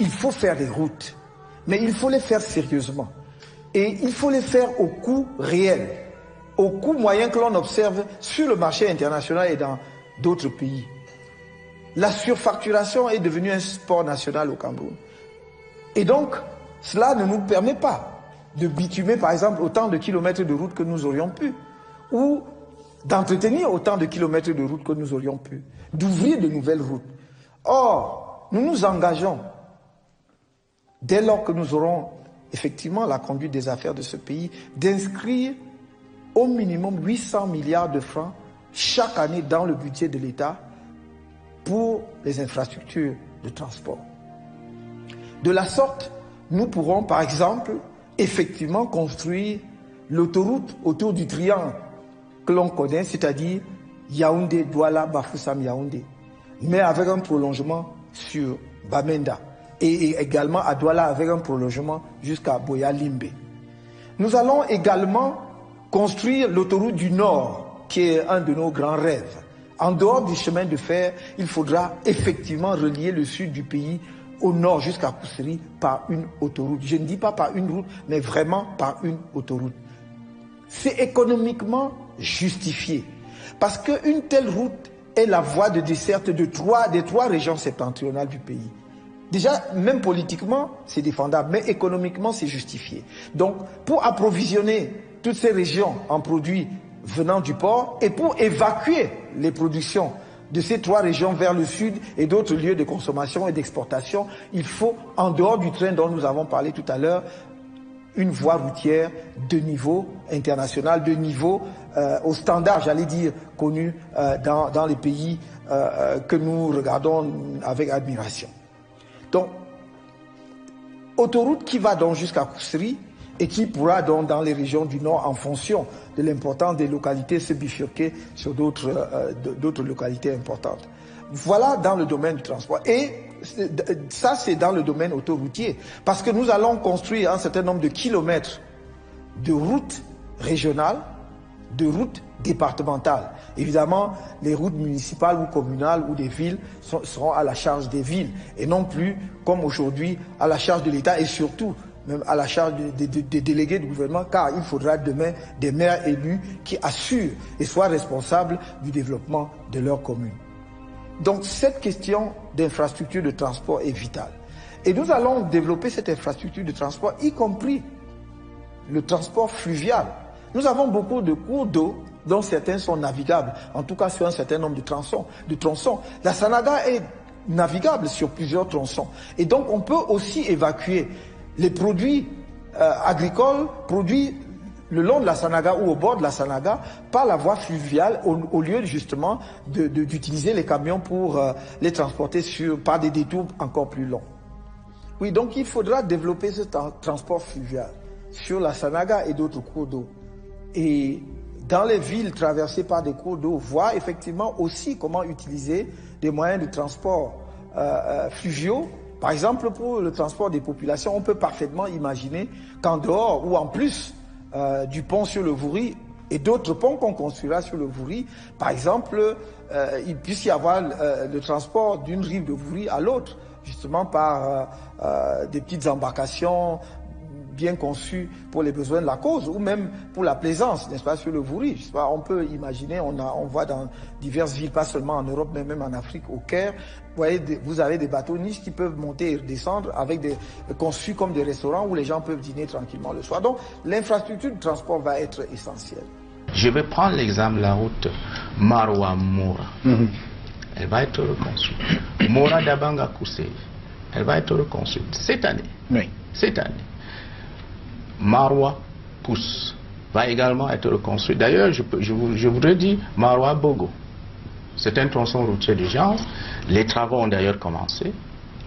il faut faire des routes, mais il faut les faire sérieusement. Et il faut les faire au coût réel, au coût moyen que l'on observe sur le marché international et dans d'autres pays. La surfacturation est devenue un sport national au Cameroun. Et donc, cela ne nous permet pas de bitumer, par exemple, autant de kilomètres de route que nous aurions pu, ou d'entretenir autant de kilomètres de route que nous aurions pu, d'ouvrir de nouvelles routes. Or, nous nous engageons, dès lors que nous aurons effectivement la conduite des affaires de ce pays, d'inscrire au minimum 800 milliards de francs chaque année dans le budget de l'État pour les infrastructures de transport. De la sorte, nous pourrons par exemple effectivement construire l'autoroute autour du triangle que l'on connaît, c'est-à-dire Yaoundé, Douala, Bafoussam, Yaoundé, mais avec un prolongement sur Bamenda et également à Douala avec un prolongement jusqu'à Boya Limbe. Nous allons également construire l'autoroute du Nord, qui est un de nos grands rêves. En dehors du chemin de fer, il faudra effectivement relier le sud du pays au nord jusqu'à Koussery par une autoroute. Je ne dis pas par une route, mais vraiment par une autoroute. C'est économiquement justifié, parce qu'une telle route est la voie de desserte des trois régions septentrionales du pays. Déjà, même politiquement, c'est défendable, mais économiquement, c'est justifié. Donc, pour approvisionner toutes ces régions en produits venant du port et pour évacuer les productions de ces trois régions vers le sud et d'autres lieux de consommation et d'exportation, il faut, en dehors du train dont nous avons parlé tout à l'heure, une voie routière de niveau international, de niveau au standard, j'allais dire, connu dans les pays que nous regardons avec admiration. Donc, autoroute qui va donc jusqu'à Koussery et qui pourra donc dans les régions du Nord, en fonction de l'importance des localités, se bifurquer sur d'autres localités importantes. Voilà dans le domaine du transport. Et ça, c'est dans le domaine autoroutier. Parce que nous allons construire un certain nombre de kilomètres de routes régionales, de routes départementales. Évidemment, les routes municipales ou communales ou des villes seront à la charge des villes et non plus, comme aujourd'hui, à la charge de l'État et surtout même à la charge des délégués du gouvernement, car il faudra demain des maires élus qui assurent et soient responsables du développement de leur commune. Donc cette question d'infrastructure de transport est vitale. Et nous allons développer cette infrastructure de transport, y compris le transport fluvial. Nous avons beaucoup de cours d'eau dont certains sont navigables, en tout cas sur un certain nombre de tronçons. La Sanaga est navigable sur plusieurs tronçons. Et donc on peut aussi évacuer les produits agricoles produits le long de la Sanaga ou au bord de la Sanaga par la voie fluviale au lieu justement d'utiliser les camions pour les transporter par des détours encore plus longs. Oui, donc il faudra développer ce transport fluvial sur la Sanaga et d'autres cours d'eau. Et dans les villes traversées par des cours d'eau, voir effectivement aussi comment utiliser des moyens de transport fluviaux. Par exemple, pour le transport des populations, on peut parfaitement imaginer qu'en dehors ou en plus du pont sur le Vouri et d'autres ponts qu'on construira sur le Vouri, par exemple, il puisse y avoir le transport d'une rive de Vouri à l'autre, justement par des petites embarcations bien conçues pour les besoins de la cause, ou même pour la plaisance, n'est-ce pas, sur le Vouri. Je sais pas, on peut imaginer, on voit dans diverses villes, pas seulement en Europe, mais même en Afrique, au Caire, vous avez des bateaux niches qui peuvent monter et redescendre avec conçus comme des restaurants où les gens peuvent dîner tranquillement le soir. Donc, l'infrastructure de transport va être essentielle. Je vais prendre l'exemple de la route Marwa-Mora. Elle va être reconstruite. Mora-Dabanga-Koussery, elle va être reconstruite cette année. Oui. Cette année. Marwa-Pousse va également être reconstruite. D'ailleurs, je voudrais dire Marwa-Bogo. C'est un tronçon routier d'urgence. Les travaux ont d'ailleurs commencé.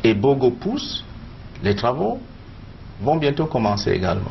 Et Bogo-Pousse, les travaux vont bientôt commencer également.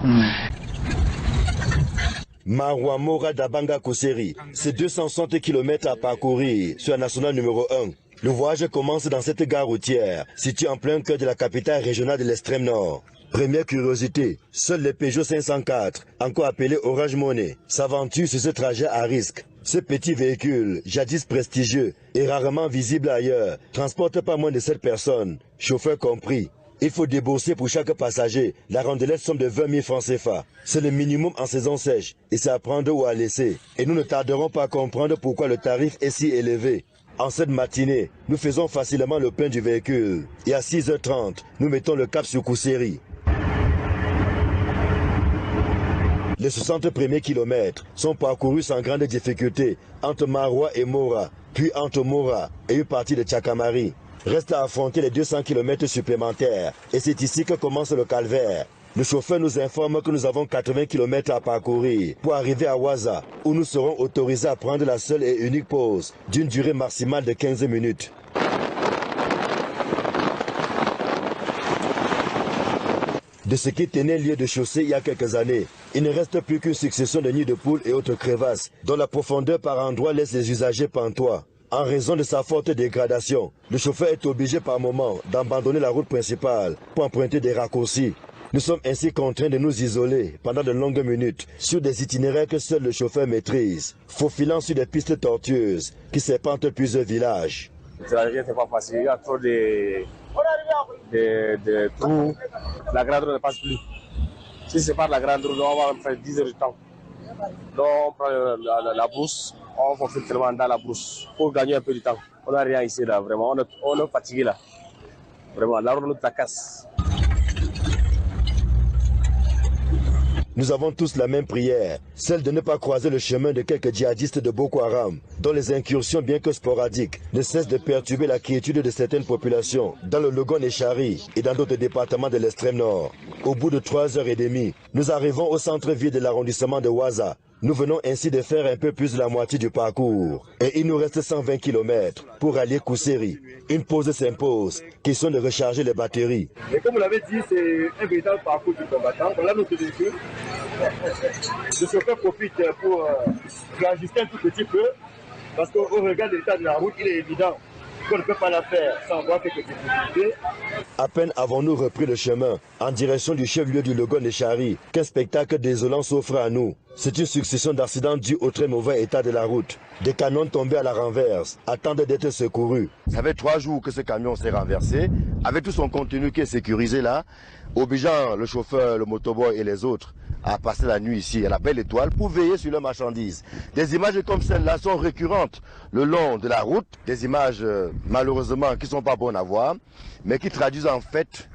Marwa Mora Dabanga Koussery, c'est 260 km à parcourir sur la nationale numéro 1. Le voyage commence dans cette gare routière, située en plein cœur de la capitale régionale de l'extrême nord. Première curiosité, seuls les Peugeot 504, encore appelés Orange Money, s'aventurent sur ce trajet à risque. Ce petit véhicule, jadis prestigieux et rarement visible ailleurs, transporte pas moins de 7 personnes, chauffeur compris. Il faut débourser pour chaque passager la rondelette somme de 20 000 francs CFA. C'est le minimum en saison sèche et c'est à prendre ou à laisser. Et nous ne tarderons pas à comprendre pourquoi le tarif est si élevé. En cette matinée, nous faisons facilement le plein du véhicule. Et à 6h30, nous mettons le cap sur Kousséri. Les 60 premiers kilomètres sont parcourus sans grande difficulté entre Maroua et Mora, puis entre Mora et une partie de Tchakamari. Reste à affronter les 200 km supplémentaires et c'est ici que commence le calvaire. Le chauffeur nous informe que nous avons 80 km à parcourir pour arriver à Waza, où nous serons autorisés à prendre la seule et unique pause d'une durée maximale de 15 minutes. De ce qui tenait lieu de chaussée il y a quelques années, il ne reste plus qu'une succession de nids de poules et autres crevasses, dont la profondeur par endroits laisse les usagers pantois. En raison de sa forte dégradation, le chauffeur est obligé par moment d'abandonner la route principale pour emprunter des raccourcis. Nous sommes ainsi contraints de nous isoler pendant de longues minutes sur des itinéraires que seul le chauffeur maîtrise, faufilant sur des pistes tortueuses qui serpentent plusieurs villages. C'est pas facile, il y a trop de trous, la grande route ne passe plus. Si c'est par la grande route, on va faire 10 heures de temps. Donc on prend la brousse, on fait tellement dans la brousse pour gagner un peu de temps. On n'a rien ici là, vraiment, on est fatigué là. Vraiment, la route nous casse. Nous avons tous la même prière, celle de ne pas croiser le chemin de quelques djihadistes de Boko Haram, dont les incursions, bien que sporadiques, ne cessent de perturber la quiétude de certaines populations, dans le Logon et Chari et dans d'autres départements de l'extrême nord. Au bout de 3h30, nous arrivons au centre-ville de l'arrondissement de Waza. Nous venons ainsi de faire un peu plus de la moitié du parcours. Et il nous reste 120 km pour aller Kousséri. Une pause s'impose, question de recharger les batteries. Et comme vous l'avez dit, c'est un véritable parcours du combattant. Voilà notre véhicule. Le chauffeur profite pour réajuster un tout petit peu, parce qu'au regard de l'état de la route, il est évident qu'on ne peut pas la faire sans voir quelques difficultés. À peine avons-nous repris le chemin en direction du chef-lieu du Logon et Chari qu'un spectacle désolant s'offre à nous. C'est une succession d'accidents dus au très mauvais état de la route. Des camions tombés à la renverse attendent d'être secourus. Ça fait 3 jours que ce camion s'est renversé, avec tout son contenu qui est sécurisé là, obligeant le chauffeur, le motoboy et les autres à passer la nuit ici à la Belle Étoile pour veiller sur leurs marchandises. Des images comme celle-là sont récurrentes le long de la route, des images malheureusement qui ne sont pas bonnes à voir, mais qui traduisent en fait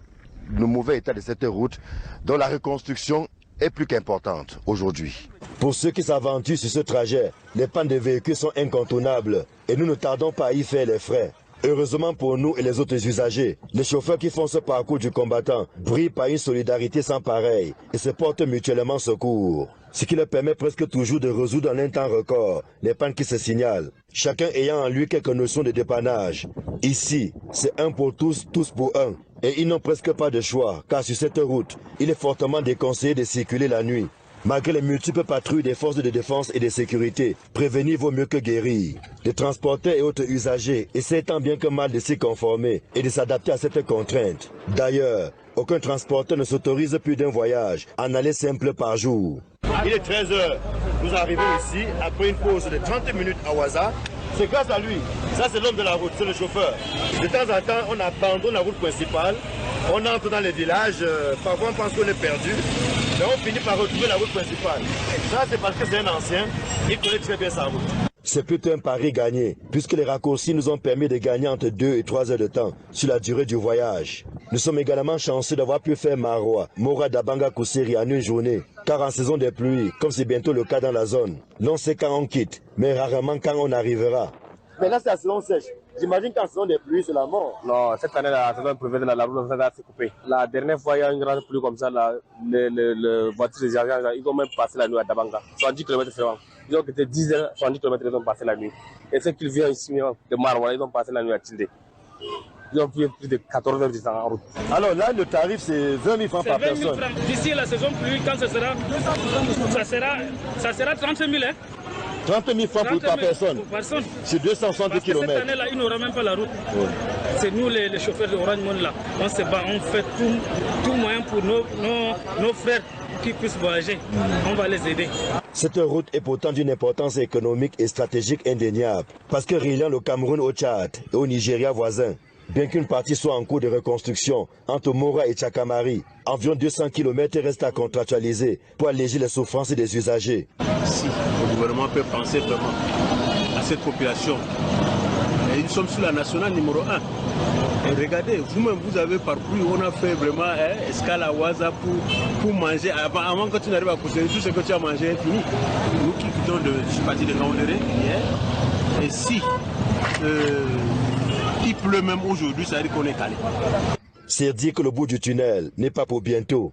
le mauvais état de cette route dont la reconstruction est plus qu'importante aujourd'hui. Pour ceux qui s'aventurent sur ce trajet, les pannes de véhicules sont incontournables et nous ne tardons pas à y faire les frais. Heureusement pour nous et les autres usagers, les chauffeurs qui font ce parcours du combattant brillent par une solidarité sans pareille et se portent mutuellement secours. Ce qui leur permet presque toujours de résoudre en un temps record les pannes qui se signalent, chacun ayant en lui quelques notions de dépannage. Ici, c'est un pour tous, tous pour un. Et ils n'ont presque pas de choix, car sur cette route, il est fortement déconseillé de circuler la nuit. Malgré les multiples patrouilles des forces de défense et de sécurité, prévenir vaut mieux que guérir. Les transporteurs et autres usagers essaient tant bien que mal de s'y conformer et de s'adapter à cette contrainte. D'ailleurs, aucun transporteur ne s'autorise plus d'un voyage en aller simple par jour. Il est 13h, nous arrivons ici après une pause de 30 minutes à Waza. C'est grâce à lui, ça c'est l'homme de la route, c'est le chauffeur. De temps en temps, on abandonne la route principale, on entre dans les villages, parfois on pense qu'on est perdu, mais on finit par retrouver la route principale. Ça c'est parce que c'est un ancien, il connaît très bien sa route. C'est plutôt un pari gagné, puisque les raccourcis nous ont permis de gagner entre 2 et 3 heures de temps sur la durée du voyage. Nous sommes également chanceux d'avoir pu faire Maroua, Mora d'Abanga Kousséri en une journée, car en saison des pluies, comme c'est bientôt le cas dans la zone, l'on sait quand on quitte, mais rarement quand on arrivera. Mais là c'est la saison sèche. J'imagine qu'en saison des pluies, c'est la mort. Non, cette année, la saison prévue, la route va se couper. La dernière fois, il y a une grande pluie comme ça, les voitures des agents, ils ont même passé la nuit à Dabanga, 70 km seulement. Ils ont été 10 heures, 70 km, ils ont passé la nuit. Et ceux qui viennent ici de Maroua, ils ont passé la nuit à Tildé. Ils ont pris plus de 14 heures de temps en route. Alors là, le tarif, c'est 20 000 francs par personne. D'ici la saison pluie, quand ça sera 30 000. Hein. 30 000 francs par personne. Sur 260 km. Cette année-là, ils n'auront même pas la route. Oui. C'est nous, les chauffeurs de Orange Money, là. On se bat, on fait tout moyen pour nos frères qui puissent voyager. On va les aider. Cette route est pourtant d'une importance économique et stratégique indéniable, parce que reliant le Cameroun au Tchad et au Nigeria voisin, Bien qu'une partie soit en cours de reconstruction entre Mora et Tchakamari, environ 200 km restent à contractualiser pour alléger les souffrances des usagers. Si le gouvernement peut penser vraiment à cette population, et nous sommes sur la nationale numéro 1. Et regardez, vous-même, vous avez parcouru, on a fait vraiment escale à Ouaza pour manger. Avant que tu n'arrives à pousser, tout ce que tu as mangé est fini. Nous qui quittons je suis parti de Gaoundéré hier, et si il pleut même aujourd'hui, ça veut dire qu'on est calé. C'est dire que le bout du tunnel n'est pas pour bientôt.